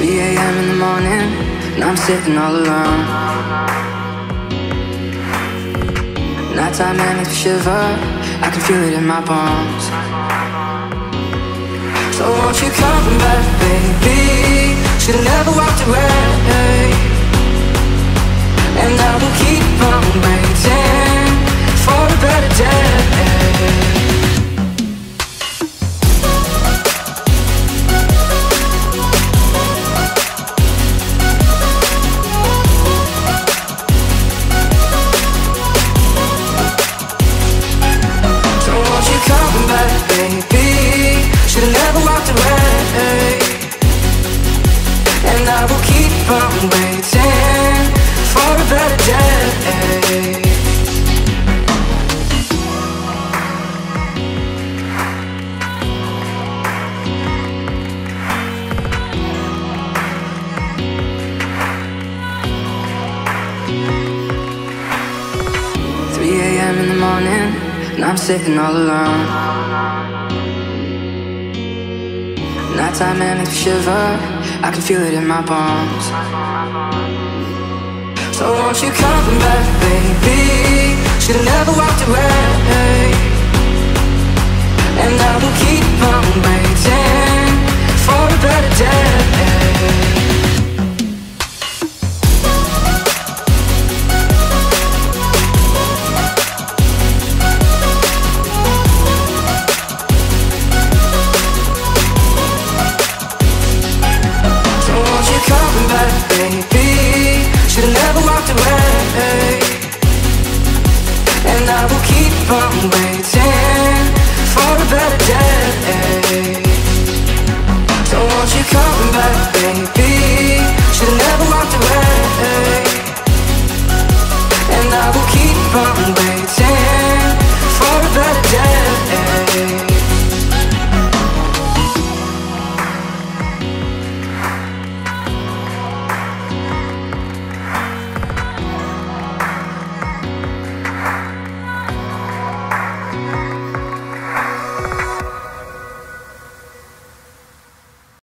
3 a.m. in the morning, and I'm sitting all alone. Nighttime and makes me shiver, I can feel it in my bones. So won't you come back, baby? Should've never walked away, and I will keep on waiting for a better day. Baby, should've never walked away, and I will keep on waiting for a better day. 3 a.m. in the morning, and I'm sitting all alone. Nighttime and makes me shiver, I can feel it in my bones. So won't you come back, baby? Should've never walked away,